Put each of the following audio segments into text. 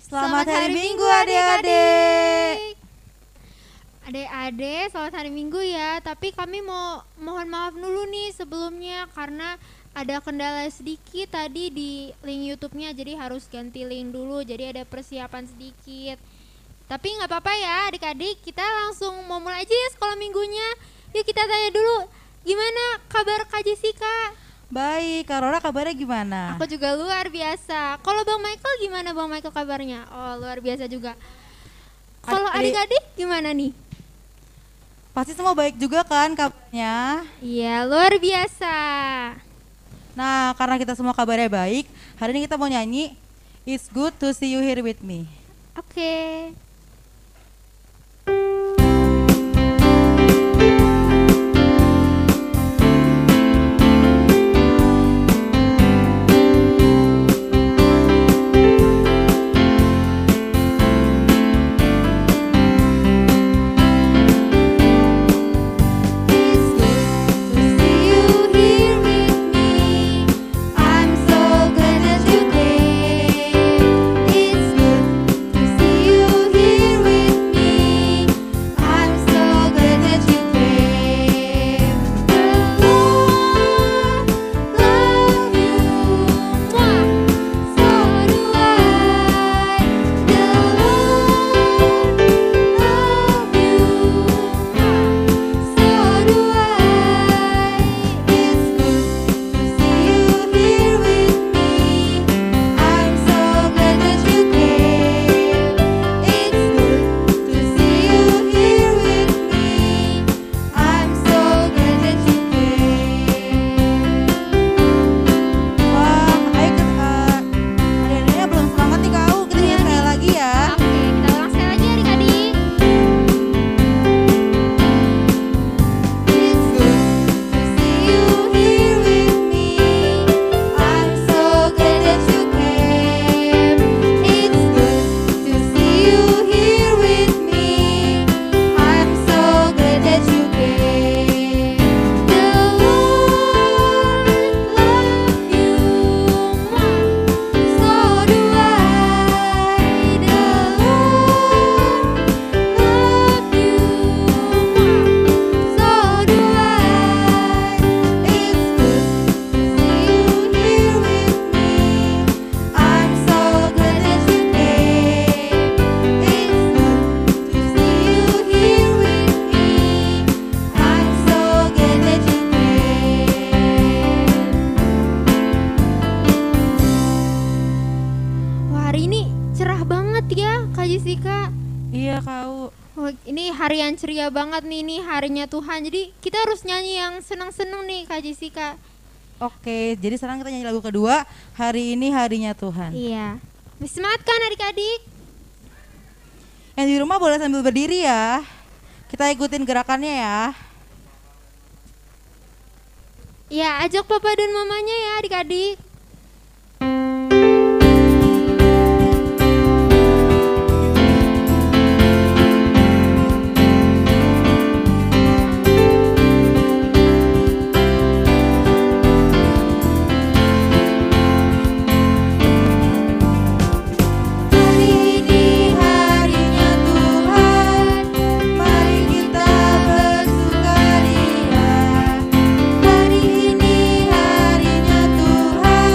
Selamat hari Minggu adik-adik. Adik-adik, selamat hari Minggu ya. Tapi kami mohon maaf dulu nih sebelumnya karena ada kendala sedikit tadi di link YouTube-nya, jadi harus ganti link dulu. Jadi ada persiapan sedikit. Tapi nggak apa-apa ya adik-adik, kita langsung mau mulai aja ya sekolah minggunya. Yuk kita tanya dulu, gimana kabar Kak Jessica? Baik, Kak Rora kabarnya gimana? Aku juga luar biasa. Kalau Bang Michael gimana Bang Michael kabarnya? Oh luar biasa juga. Kalau adik-adik gimana nih? Pasti semua baik juga kan kabarnya? Iya luar biasa. Nah, karena kita semua kabarnya baik, hari ini kita mau nyanyi It's Good to See You Here With Me. Oke. Iya kau. Oh, ini hari yang ceria banget nih, ini harinya Tuhan. Jadi kita harus nyanyi yang senang-senang nih Kak Jessica. Oke, jadi sekarang kita nyanyi lagu kedua, Hari Ini Harinya Tuhan. Iya. Semangat kan adik-adik? Yang di rumah boleh sambil berdiri ya. Kita ikutin gerakannya ya. Ya, ajak papa dan mamanya ya adik-adik. Hari ini harinya Tuhan.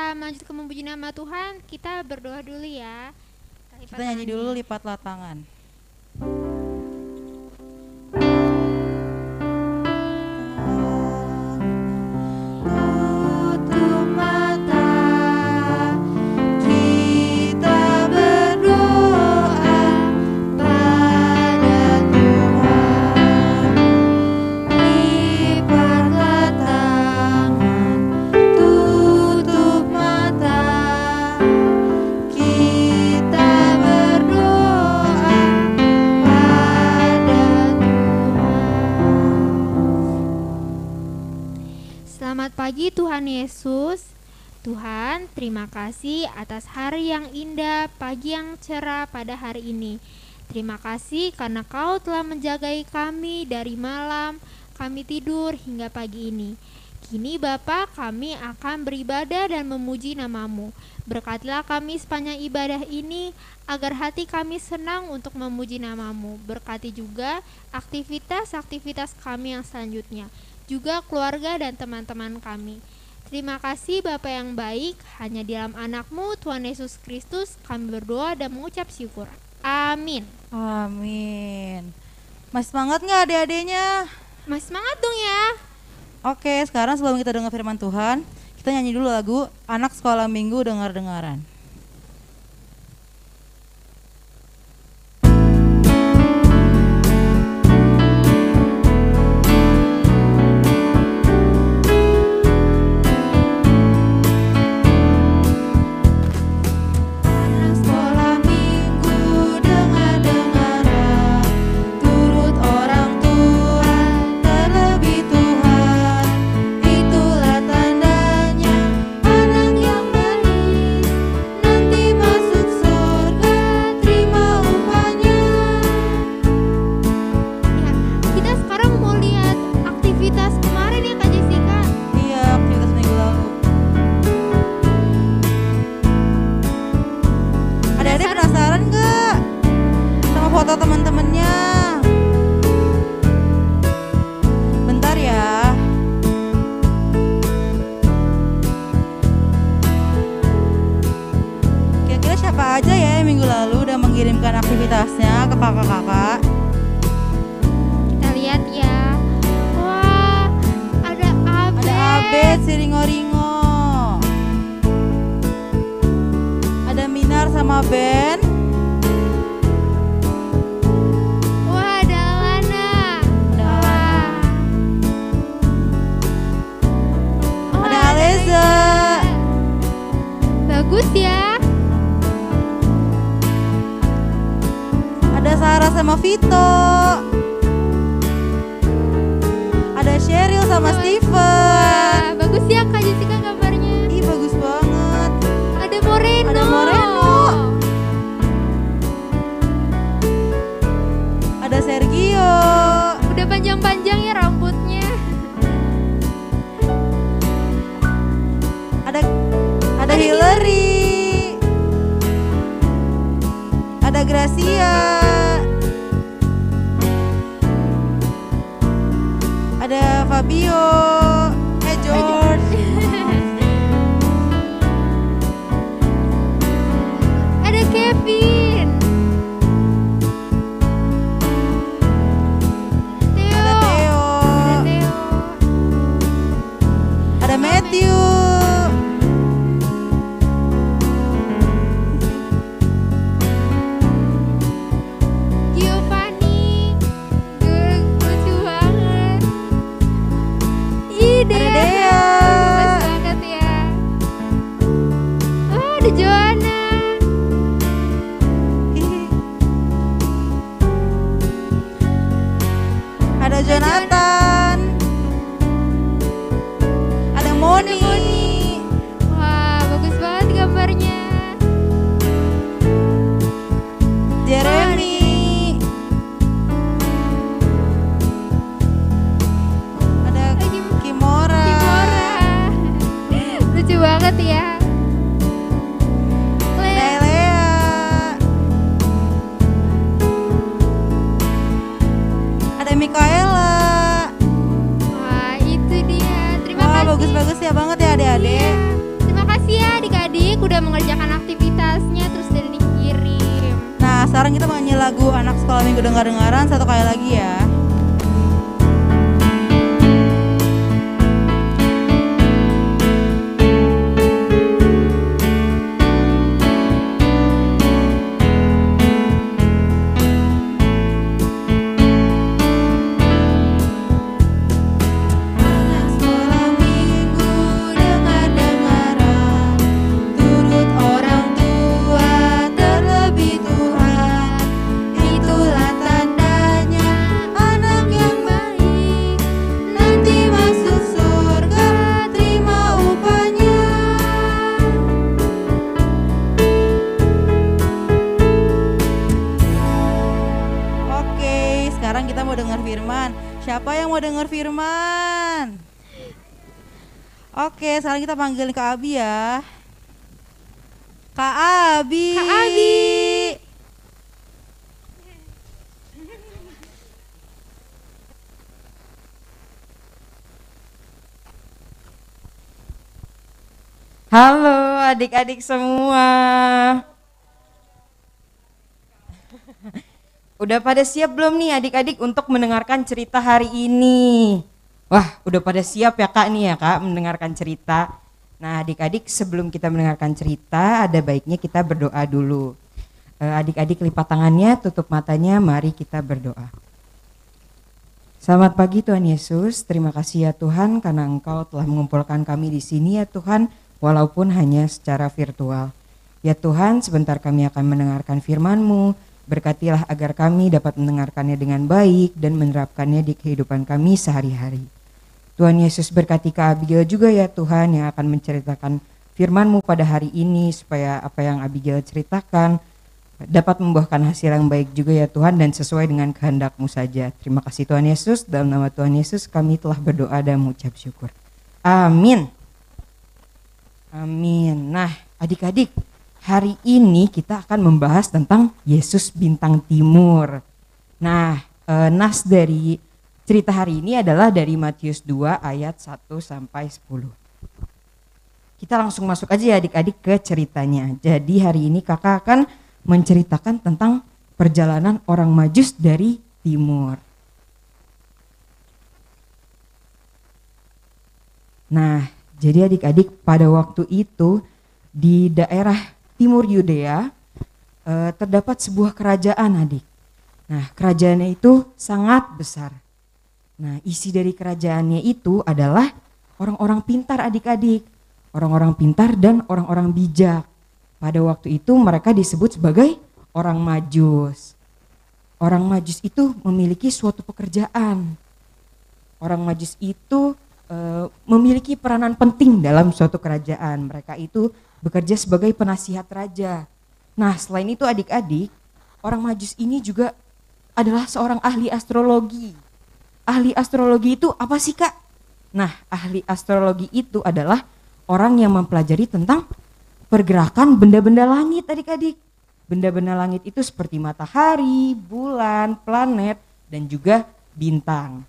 kita melanjutkan memuji nama Tuhan, kita berdoa dulu ya. Kita nyanyi dulu, lipatlah tangan. Tutup mata, kita berdoa pada Tuhan. Lipatlah tangan, tutup mata, kita berdoa pada Tuhan. Selamat pagi Tuhan Yesus. Tuhan, terima kasih atas hari yang indah, pagi yang cerah pada hari ini. Terima kasih karena Kau telah menjagai kami dari malam kami tidur hingga pagi ini. Kini Bapa, kami akan beribadah dan memuji nama-Mu. Berkatilah kami sepanjang ibadah ini, agar hati kami senang untuk memuji nama-Mu. Berkati juga aktivitas-aktivitas kami yang selanjutnya, juga keluarga dan teman-teman kami. Terima kasih Bapa yang baik, hanya di dalam anak-Mu Tuhan Yesus Kristus kami berdoa dan mengucap syukur. Amin. Amin. Masih semangat nggak adik-adiknya? Masih semangat dong ya. Oke, sekarang sebelum kita dengar firman Tuhan, kita nyanyi dulu lagu Anak Sekolah Minggu Dengar-dengaran. Anak sekolah minggu dengar-dengaran, turut orang tua terlebih Tuhan. Itulah tandanya anak yang baik, nanti masuk surga terima upahnya. Ya, kita sekarang mau lihat aktivitas kemarin ya Kak Jessica. Iya, aktivitas minggu lalu. Adik-adik penasaran nggak sama foto teman-temannya? Bentar ya. Kira-kira siapa aja ya yang minggu lalu udah mengirimkan aktivitasnya ke kakak-kakak? Kita lihat ya. Wah, ada Abed. Ada Abed si Ringo-Ringo, ada Minar sama Ben, Wah, ada Lana. Ada Wah. Oh, ada Aleza, bagus ya. ada Sarah sama Vito, ada Cheryl sama Steven. Wah, bagus ya Kak Jessica gambarnya. Ih, bagus banget. Ada Moreno. Ada Moreno. Ada Sergio, Udah panjang-panjang ya rambutnya. ada Hillary, ada Gracia, ada Fabio, George, Ada Kevin. Theo. ada Theo, Ada Theo. ada Matthew, Giovanni. Lucu banget. Ih, ada Dea. Dea, Gemes banget ya. Oh, ada Joanna. ada Jonathan, ada Moni, Wah, bagus banget gambarnya. Jeremy, ada Kimora, Kimora. Lucu banget ya. udah mengerjakan aktivitasnya terus dan dikirim. Nah, sekarang kita mau nyanyi lagu Anak Sekolah Minggu Dengar-dengaran satu kali lagi ya. Siapa yang mau dengar firman? Oke, sekarang kita panggil Kak Abi ya. Kak Abi. Kak Abi. Halo adik-adik semua. Udah pada siap belum nih adik-adik untuk mendengarkan cerita hari ini? Wah, udah pada siap ya Kak nih ya Kak mendengarkan cerita. Nah adik-adik sebelum kita mendengarkan cerita ada baiknya kita berdoa dulu. Adik-adik lipat tangannya, tutup matanya, mari kita berdoa. Selamat pagi Tuhan Yesus, terima kasih ya Tuhan karena Engkau telah mengumpulkan kami di sini ya Tuhan, walaupun hanya secara virtual. Ya Tuhan, sebentar kami akan mendengarkan firman-Mu. Berkatilah agar kami dapat mendengarkannya dengan baik dan menerapkannya di kehidupan kami sehari-hari. Tuhan Yesus berkati Kak Abigail juga ya Tuhan yang akan menceritakan firman-Mu pada hari ini supaya apa yang Abigail ceritakan dapat membuahkan hasil yang baik juga ya Tuhan dan sesuai dengan kehendak-Mu saja. Terima kasih Tuhan Yesus, dalam nama Tuhan Yesus kami telah berdoa dan mengucap syukur. Amin. Amin. Nah adik-adik, hari ini kita akan membahas tentang Yesus Bintang Timur. Nah, nas dari cerita hari ini adalah dari Matius 2 ayat 1 sampai 10. Kita langsung masuk aja ya adik-adik ke ceritanya. Jadi hari ini kakak akan menceritakan tentang perjalanan orang Majus dari timur. Nah, jadi adik-adik pada waktu itu di daerah timur Yudea terdapat sebuah kerajaan adik. Nah kerajaannya itu sangat besar. Nah isi dari kerajaannya itu adalah orang-orang pintar adik-adik. Orang-orang pintar dan orang-orang bijak. Pada waktu itu mereka disebut sebagai orang Majus. Orang Majus itu memiliki suatu pekerjaan. Orang Majus itu memiliki peranan penting dalam suatu kerajaan. Mereka itu bekerja sebagai penasihat raja. Nah selain itu adik-adik, orang Majus ini juga adalah seorang ahli astrologi. Ahli astrologi itu apa sih Kak? Nah ahli astrologi itu adalah orang yang mempelajari tentang pergerakan benda-benda langit adik-adik. Benda-benda langit itu seperti matahari, bulan, planet, dan juga bintang.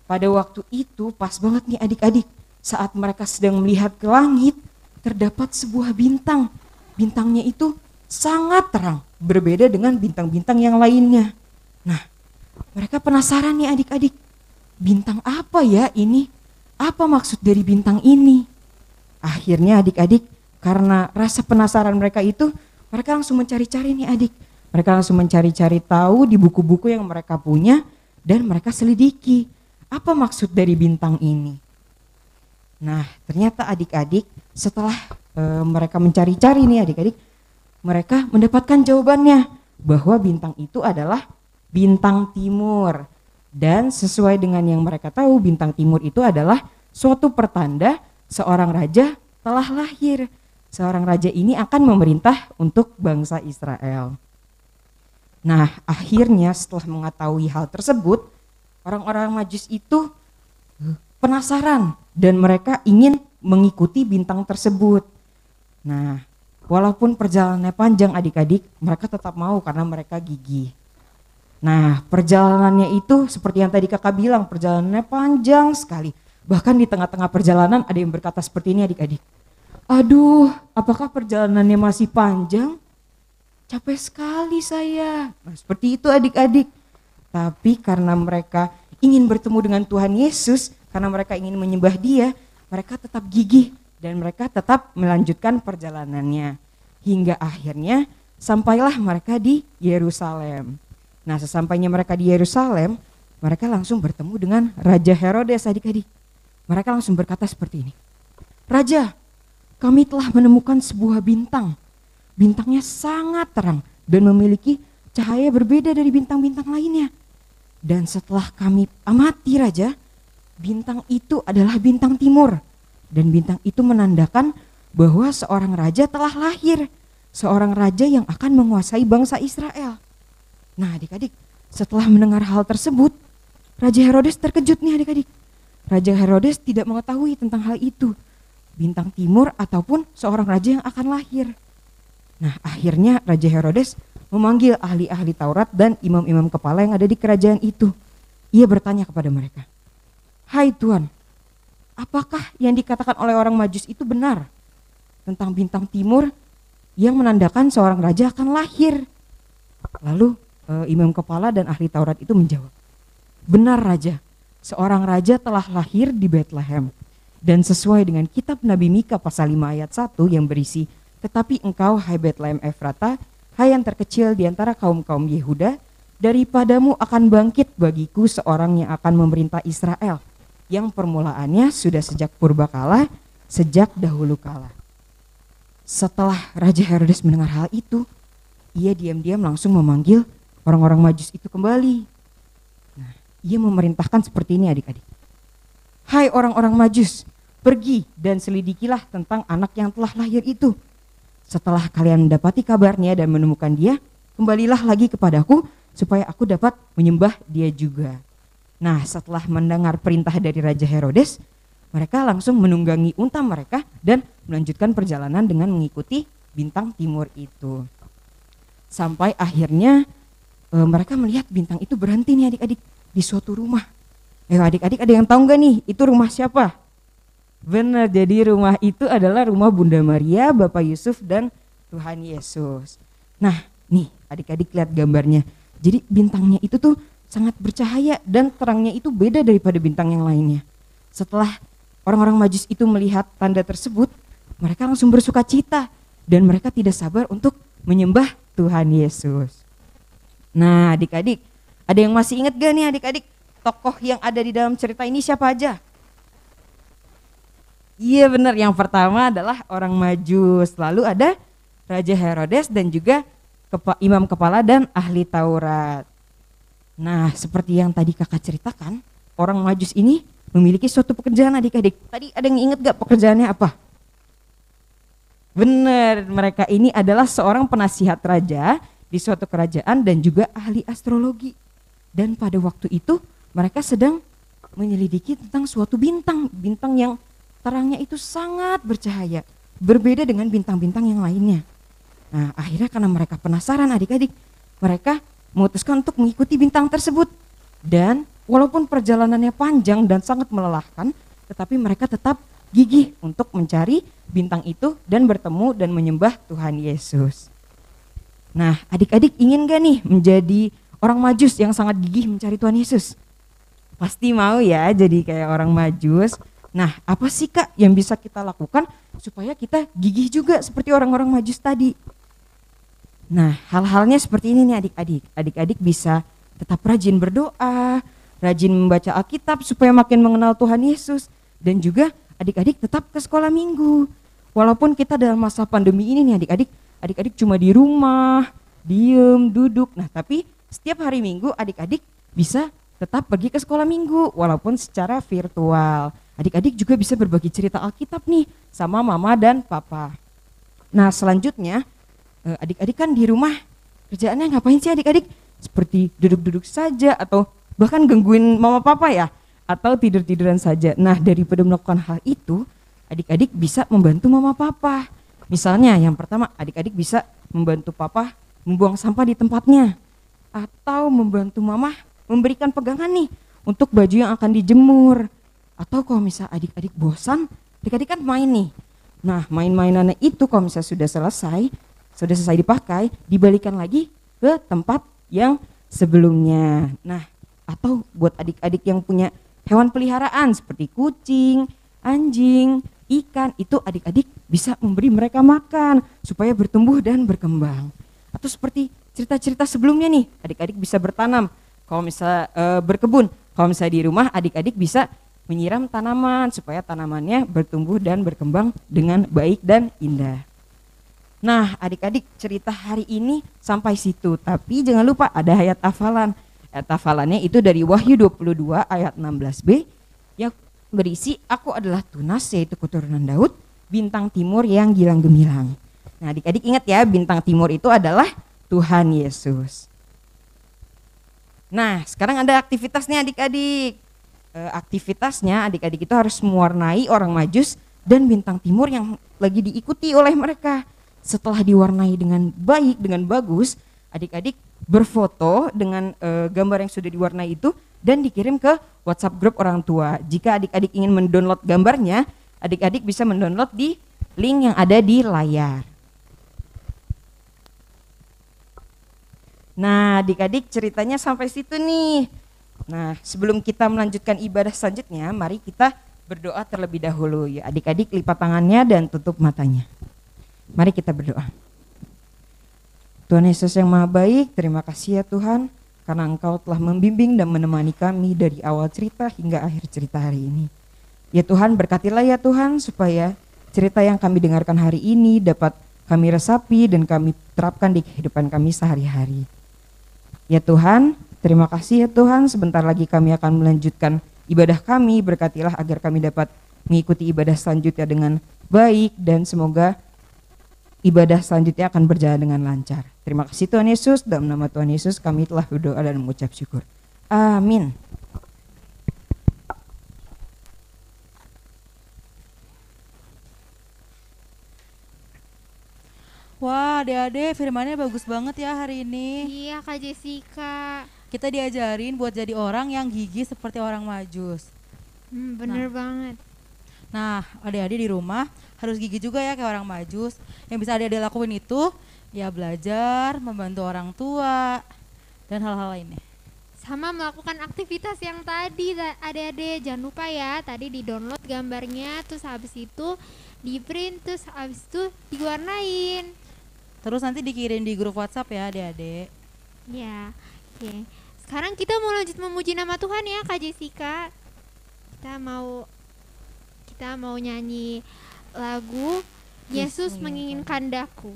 Pada waktu itu pas banget nih adik-adik, saat mereka sedang melihat ke langit, terdapat sebuah bintang. Bintangnya itu sangat terang, berbeda dengan bintang-bintang yang lainnya. Nah, mereka penasaran nih adik-adik, bintang apa ya ini? Apa maksud dari bintang ini? Akhirnya adik-adik, karena rasa penasaran mereka itu, mereka langsung mencari-cari nih adik. Mereka langsung mencari-cari tahu di buku-buku yang mereka punya dan mereka selidiki. Apa maksud dari bintang ini? Nah, ternyata adik-adik setelah mereka mencari-cari nih adik-adik, mereka mendapatkan jawabannya bahwa bintang itu adalah bintang timur. Dan sesuai dengan yang mereka tahu, bintang timur itu adalah suatu pertanda seorang raja telah lahir. Seorang raja ini akan memerintah untuk bangsa Israel. Nah, akhirnya setelah mengetahui hal tersebut, orang-orang Majus itu penasaran dan mereka ingin mengikuti bintang tersebut. Nah, walaupun perjalanannya panjang adik-adik, mereka tetap mau karena mereka gigih. Nah, perjalanannya itu seperti yang tadi kakak bilang, perjalanannya panjang sekali. Bahkan di tengah-tengah perjalanan ada yang berkata seperti ini adik-adik. Aduh, apakah perjalanannya masih panjang? Capek sekali saya. Nah, seperti itu adik-adik. Tapi karena mereka ingin bertemu dengan Tuhan Yesus, karena mereka ingin menyembah Dia, mereka tetap gigih dan mereka tetap melanjutkan perjalanannya. Hingga akhirnya sampailah mereka di Yerusalem. Nah, sesampainya mereka di Yerusalem, mereka langsung bertemu dengan Raja Herodes adik-adik. Mereka langsung berkata seperti ini. Raja, kami telah menemukan sebuah bintang. Bintangnya sangat terang dan memiliki cahaya berbeda dari bintang-bintang lainnya. Dan setelah kami amati Raja, bintang itu adalah bintang timur. Dan bintang itu menandakan bahwa seorang raja telah lahir. Seorang raja yang akan menguasai bangsa Israel. Nah adik-adik, setelah mendengar hal tersebut, Raja Herodes terkejut nih adik-adik. Raja Herodes tidak mengetahui tentang hal itu. Bintang timur ataupun seorang raja yang akan lahir. Nah akhirnya Raja Herodes memanggil ahli-ahli Taurat dan imam-imam kepala yang ada di kerajaan itu. Ia bertanya kepada mereka, "Hai Tuan, apakah yang dikatakan oleh orang Majus itu benar tentang bintang timur yang menandakan seorang raja akan lahir?" Lalu imam kepala dan ahli Taurat itu menjawab, "Benar Raja, seorang raja telah lahir di Bethlehem. Dan sesuai dengan kitab Nabi Mika pasal 5 ayat 1 yang berisi, tetapi engkau hai Bethlehem Efrata, hai yang terkecil di antara kaum-kaum Yehuda, daripadamu akan bangkit bagiku seorang yang akan memerintah Israel, yang permulaannya sudah sejak purbakala, sejak dahulu kala." Setelah Raja Herodes mendengar hal itu, ia diam-diam langsung memanggil orang-orang Majus itu kembali. Nah, ia memerintahkan seperti ini adik-adik. "Hai orang-orang Majus, pergi dan selidikilah tentang anak yang telah lahir itu. Setelah kalian mendapati kabarnya dan menemukan dia, kembalilah lagi kepadaku supaya aku dapat menyembah dia juga." Nah, setelah mendengar perintah dari Raja Herodes, mereka langsung menunggangi unta mereka dan melanjutkan perjalanan dengan mengikuti bintang timur itu. Sampai akhirnya mereka melihat bintang itu berhenti nih adik-adik di suatu rumah. Adik-adik ada yang tahu nggak nih itu rumah siapa? Benar, jadi rumah itu adalah rumah Bunda Maria, Bapak Yusuf dan Tuhan Yesus. Nah nih adik-adik lihat gambarnya. Jadi bintangnya itu tuh sangat bercahaya dan terangnya itu beda daripada bintang yang lainnya. Setelah orang-orang Majus itu melihat tanda tersebut, mereka langsung bersuka cita dan mereka tidak sabar untuk menyembah Tuhan Yesus. Nah adik-adik, ada yang masih ingat gak nih adik-adik tokoh yang ada di dalam cerita ini siapa aja? Iya benar, yang pertama adalah orang Majus, lalu ada Raja Herodes dan juga imam kepala dan ahli Taurat. Nah seperti yang tadi kakak ceritakan, orang Majus ini memiliki suatu pekerjaan adik-adik. Tadi ada yang ingat gak pekerjaannya apa? Benar, mereka ini adalah seorang penasihat raja di suatu kerajaan dan juga ahli astrologi. Dan pada waktu itu mereka sedang menyelidiki tentang suatu bintang yang terangnya itu sangat bercahaya, berbeda dengan bintang-bintang yang lainnya. Nah akhirnya karena mereka penasaran adik-adik, mereka memutuskan untuk mengikuti bintang tersebut. Dan walaupun perjalanannya panjang dan sangat melelahkan, tetapi mereka tetap gigih untuk mencari bintang itu dan bertemu dan menyembah Tuhan Yesus. Nah adik-adik ingin gak nih menjadi orang Majus yang sangat gigih mencari Tuhan Yesus? Pasti mau ya jadi kayak orang Majus. Nah apa sih kak yang bisa kita lakukan supaya kita gigih juga seperti orang-orang Majus tadi? Nah hal-halnya seperti ini nih adik-adik. Adik-adik bisa tetap rajin berdoa, rajin membaca Alkitab supaya makin mengenal Tuhan Yesus. Dan juga adik-adik tetap ke sekolah minggu. Walaupun kita dalam masa pandemi ini nih adik-adik, adik-adik cuma di rumah, diem, duduk. Nah tapi setiap hari Minggu adik-adik bisa tetap pergi ke sekolah minggu walaupun secara virtual. Adik-adik juga bisa berbagi cerita Alkitab nih sama mama dan papa. Nah selanjutnya adik-adik kan di rumah kerjaannya ngapain sih adik-adik? Seperti duduk-duduk saja atau bahkan gangguin mama papa ya, atau tidur-tiduran saja. Nah daripada melakukan hal itu, adik-adik bisa membantu mama papa. Misalnya yang pertama adik-adik bisa membantu papa membuang sampah di tempatnya, atau membantu mama memberikan pegangan nih untuk baju yang akan dijemur. Atau kalau misal adik-adik bosan, adik-adik kan main nih, Nah, main-mainannya itu kalau misalnya sudah selesai dipakai, dibalikan lagi ke tempat yang sebelumnya. Nah, atau buat adik-adik yang punya hewan peliharaan seperti kucing, anjing, ikan, itu adik-adik bisa memberi mereka makan supaya bertumbuh dan berkembang. Atau seperti cerita-cerita sebelumnya nih, adik-adik bisa bertanam. Kalau misalnya berkebun, kalau misalnya di rumah adik-adik bisa menyiram tanaman supaya tanamannya bertumbuh dan berkembang dengan baik dan indah. Nah, adik-adik, cerita hari ini sampai situ, tapi jangan lupa ada ayat hafalan. Ayat hafalannya itu dari Wahyu 22 ayat 16b yang berisi aku adalah tunas, yaitu keturunan Daud, bintang timur yang gilang gemilang. Nah, adik-adik ingat ya, bintang timur itu adalah Tuhan Yesus. Nah, sekarang ada aktivitasnya adik-adik. Aktivitasnya adik-adik itu harus mewarnai orang Majus dan bintang timur yang lagi diikuti oleh mereka. Setelah diwarnai dengan baik, dengan bagus, adik-adik berfoto dengan gambar yang sudah diwarnai itu dan dikirim ke WhatsApp grup orang tua. Jika adik-adik ingin mendownload gambarnya, adik-adik bisa mendownload di link yang ada di layar. Nah, adik-adik ceritanya sampai situ nih. Nah, sebelum kita melanjutkan ibadah selanjutnya, mari kita berdoa terlebih dahulu ya. Adik-adik lipat tangannya dan tutup matanya. Mari kita berdoa. Tuhan Yesus yang Maha Baik, terima kasih ya Tuhan, karena Engkau telah membimbing dan menemani kami dari awal cerita hingga akhir cerita hari ini. Ya Tuhan, berkatilah ya Tuhan, supaya cerita yang kami dengarkan hari ini dapat kami resapi dan kami terapkan di kehidupan kami sehari-hari. Ya Tuhan, terima kasih ya Tuhan, sebentar lagi kami akan melanjutkan ibadah kami, berkatilah agar kami dapat mengikuti ibadah selanjutnya dengan baik dan semoga ibadah selanjutnya akan berjalan dengan lancar. Terima kasih Tuhan Yesus, dalam nama Tuhan Yesus kami telah berdoa dan mengucap syukur. Amin. Wah, adik-adik firmannya bagus banget ya hari ini. Iya Kak Jessica. Kita diajarin buat jadi orang yang gigih seperti orang Majus. Bener banget. Nah, adik-adik di rumah harus gigih juga ya kayak orang Majus. Yang bisa adik-adik lakuin itu ya belajar, membantu orang tua, dan hal-hal lainnya. Sama melakukan aktivitas yang tadi adik-adik, jangan lupa ya, tadi di-download gambarnya, terus habis itu di-print, terus habis itu diwarnain. Terus nanti dikirim di grup WhatsApp ya adik-adik. Ya, oke. Sekarang kita mau lanjut memuji nama Tuhan ya Kak Jessica. Kita mau nyanyi lagu Yesus menginginkan daku.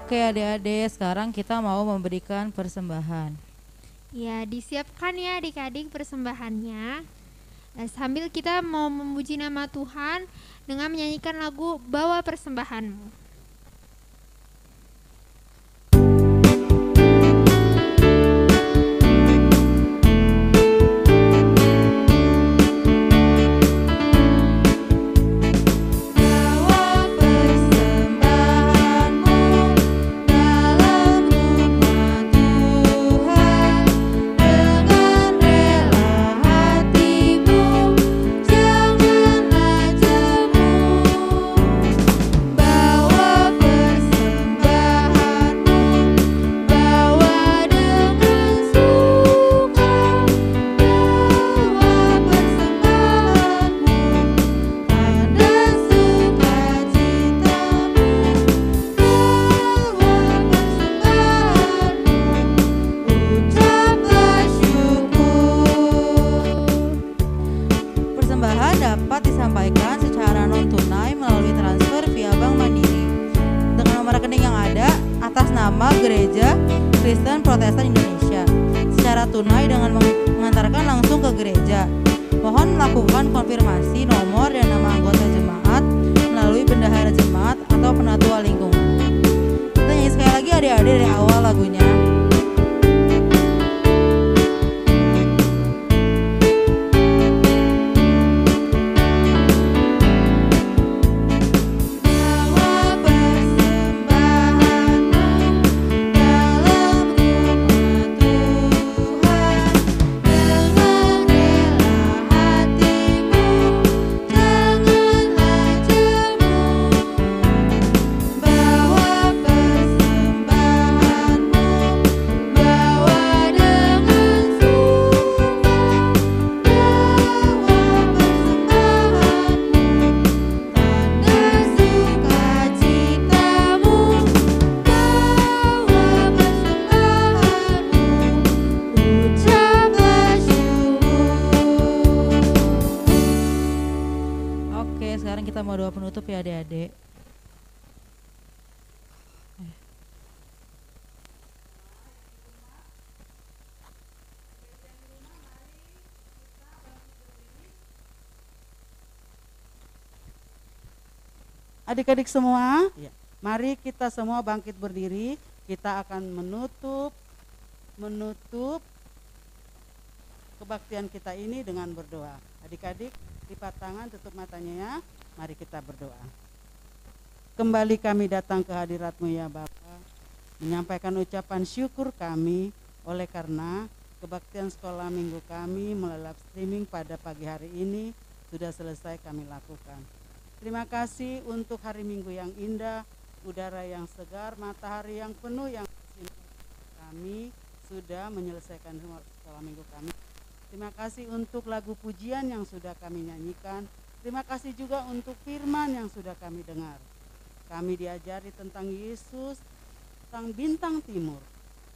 Oke adik-adik, sekarang kita mau memberikan persembahan. Ya, disiapkan ya adik-adik persembahannya. Sambil kita mau memuji nama Tuhan dengan menyanyikan lagu Bawa Persembahanmu. Gereja Kristen Protestan Indonesia secara tunai dengan mengantarkan langsung ke gereja. Mohon melakukan konfirmasi nomor dan nama anggota jemaat melalui bendahara jemaat atau penatua lingkungan. Kita nyanyi sekali lagi adik-adik dari awal lagunya. Ya adik-adik. Adik-adik semua, ya. Mari kita semua bangkit berdiri. Kita akan menutup kebaktian kita ini dengan berdoa. Adik-adik, lipat tangan, tutup matanya ya. Mari kita berdoa. Kembali kami datang ke hadirat-Mu ya Bapa, menyampaikan ucapan syukur kami oleh karena kebaktian sekolah minggu kami melalui live streaming pada pagi hari ini sudah selesai kami lakukan. Terima kasih untuk hari Minggu yang indah, udara yang segar, matahari yang penuh yang bersinar. Kami sudah menyelesaikan sekolah minggu kami. Terima kasih untuk lagu pujian yang sudah kami nyanyikan. Terima kasih juga untuk firman yang sudah kami dengar. Kami diajari tentang Yesus, tentang bintang timur.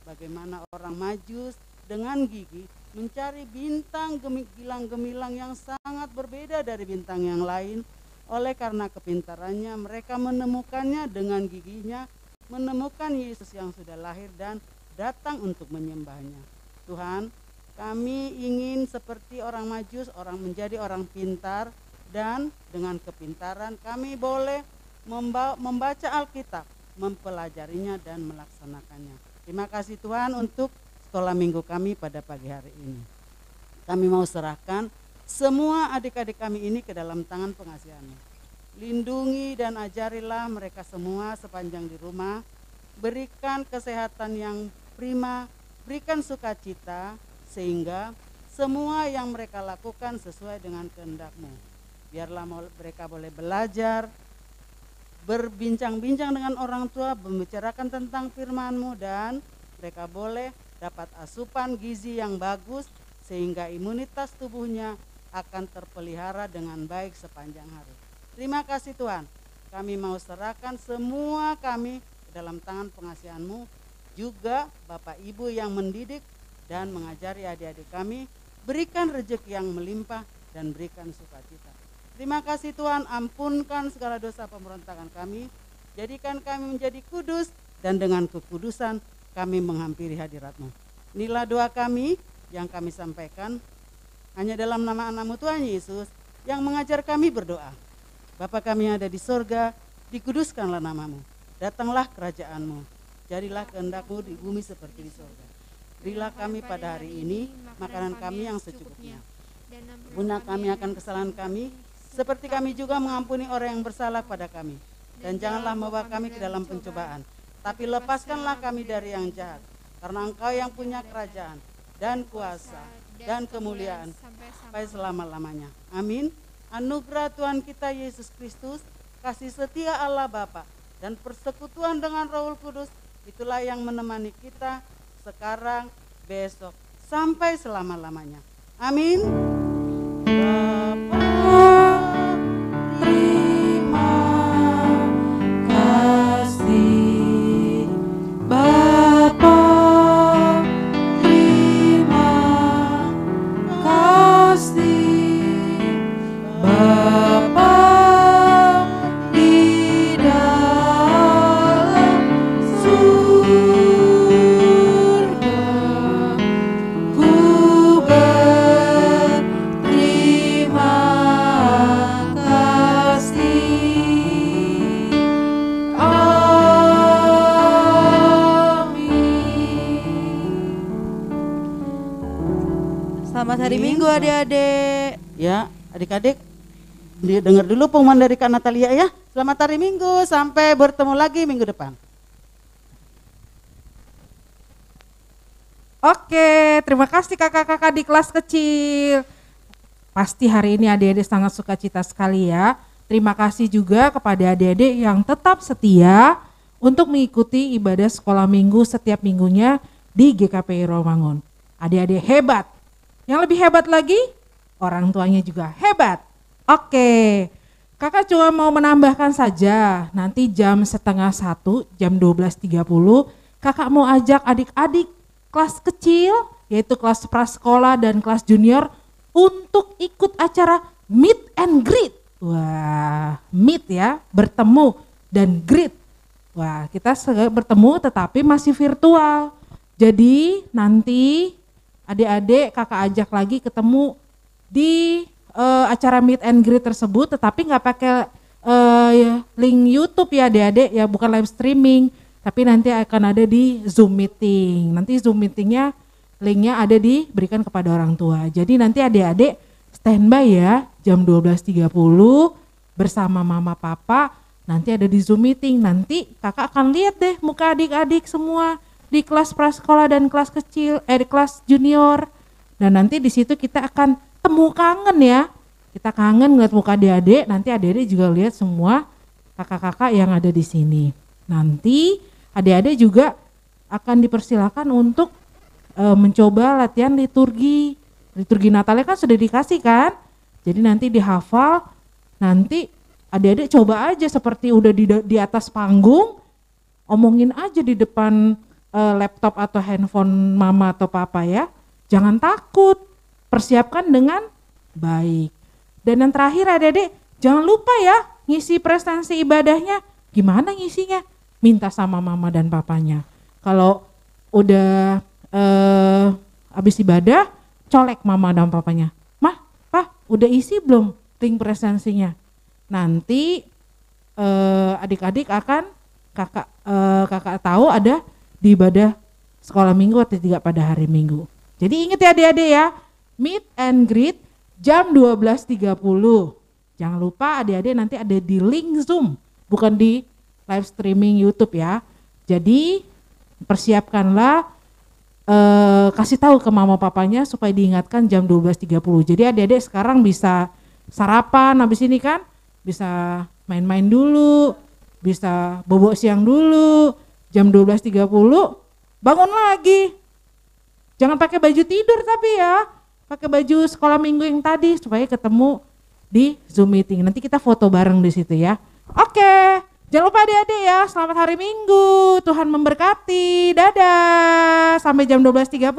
Bagaimana orang Majus dengan gigi mencari bintang gemilang-gemilang yang sangat berbeda dari bintang yang lain. Oleh karena kepintarannya mereka menemukannya dengan giginya, menemukan Yesus yang sudah lahir dan datang untuk menyembahnya. Tuhan, kami ingin seperti orang Majus, orang menjadi orang pintar, dan dengan kepintaran kami boleh membaca Alkitab, mempelajarinya dan melaksanakannya. Terima kasih Tuhan untuk sekolah minggu kami pada pagi hari ini. Kami mau serahkan semua adik-adik kami ini ke dalam tangan pengasihan-Mu. Lindungi dan ajarilah mereka semua sepanjang di rumah. Berikan kesehatan yang prima, berikan sukacita sehingga semua yang mereka lakukan sesuai dengan kehendak-Mu. Biarlah mereka boleh belajar, berbincang-bincang dengan orang tua, membicarakan tentang firman-Mu, dan mereka boleh dapat asupan gizi yang bagus sehingga imunitas tubuhnya akan terpelihara dengan baik sepanjang hari. Terima kasih Tuhan, kami mau serahkan semua kami ke dalam tangan pengasihan-Mu, juga Bapak Ibu yang mendidik dan mengajari adik-adik kami, berikan rezeki yang melimpah dan berikan sukacita. Terima kasih Tuhan, ampunkan segala dosa pemberontakan kami, jadikan kami menjadi kudus, dan dengan kekudusan kami menghampiri hadirat-Mu. Inilah doa kami yang kami sampaikan hanya dalam nama anakmu Tuhan Yesus yang mengajar kami berdoa. Bapa kami yang ada di sorga, dikuduskanlah namamu. Datanglah kerajaanmu. Jadilah kehendakmu di bumi seperti di sorga. Berilah kami pada hari ini makanan kami yang secukupnya. Ampunilah kami akan kesalahan kami, seperti kami juga mengampuni orang yang bersalah pada kami. Dan janganlah membawa kami ke dalam pencobaan, tapi lepaskanlah kami dari yang jahat. Karena Engkau yang punya kerajaan dan kuasa dan kemuliaan sampai selama-lamanya. Amin. Anugerah Tuhan kita Yesus Kristus, kasih setia Allah Bapa, dan persekutuan dengan Roh Kudus, itulah yang menemani kita sekarang, besok, sampai selama-lamanya. Amin. Bapa, terima kasih. Bapa, terima kasih. Bapa di dalam surga, ku berterima kasih. Amin. Selamat hari Minggu adik-adik. Ya, adik-adik, dengar dulu pengumuman dari Kak Natalia ya. Selamat hari Minggu, sampai bertemu lagi minggu depan. Oke, terima kasih kakak-kakak di kelas kecil. Pasti hari ini adik-adik sangat sukacita sekali ya. Terima kasih juga kepada adik-adik yang tetap setia untuk mengikuti ibadah sekolah minggu setiap minggunya di GKPI Romangun. Adik-adik hebat. Yang lebih hebat lagi, orang tuanya juga hebat. Oke, kakak cuma mau menambahkan saja, nanti jam 12:30, jam 12.30, kakak mau ajak adik-adik kelas kecil, yaitu kelas prasekolah dan kelas junior, untuk ikut acara meet and greet. Wah, meet ya, bertemu, dan greet. Wah, kita bertemu tetapi masih virtual. Jadi nanti adik-adik kakak ajak lagi ketemu di acara meet and greet tersebut, tetapi nggak pakai link YouTube ya adik-adik, ya bukan live streaming, tapi nanti akan ada di Zoom meeting. Nanti Zoom meetingnya linknya ada diberikan kepada orang tua. Jadi nanti adik-adik standby ya, jam 12.30 bersama mama papa, nanti ada di Zoom meeting. Nanti kakak akan lihat deh muka adik-adik semua di kelas prasekolah dan kelas kecil, di kelas junior. Dan nanti di situ kita akan temu kangen ya. Kita kangen ngeliat muka adik-adik, nanti adik-adik juga lihat semua kakak-kakak yang ada di sini. Nanti adik-adik juga akan dipersilakan untuk mencoba latihan liturgi. Liturgi Natalnya kan sudah dikasih kan? Jadi nanti dihafal, nanti adik-adik coba aja seperti udah di atas panggung, omongin aja di depan laptop atau handphone mama atau papa ya. Jangan takut, persiapkan dengan baik. Dan yang terakhir adik-adik, jangan lupa ya ngisi prestasi ibadahnya. Gimana ngisinya? Minta sama mama dan papanya. Kalau udah habis ibadah, colek mama dan papanya. Mah, Pak, udah isi belum link prestasinya? Nanti adik-adik akan kakak tahu ada di ibadah sekolah minggu atau tidak pada hari Minggu. Jadi ingat ya adik-adik ya, meet and greet jam 12.30. Jangan lupa adik-adik nanti ada di link Zoom, bukan di live streaming YouTube ya. Jadi persiapkanlah, kasih tahu ke mama papanya supaya diingatkan jam 12.30. Jadi adik-adik sekarang bisa sarapan habis ini kan, bisa main-main dulu, bisa bobok siang dulu, jam 12.30 bangun lagi. Jangan pakai baju tidur tapi ya, pakai baju sekolah minggu yang tadi supaya ketemu di Zoom meeting. Nanti kita foto bareng di situ ya. Oke, jangan lupa adik-adik ya, selamat hari Minggu. Tuhan memberkati. Dadah. Sampai jam 12.30.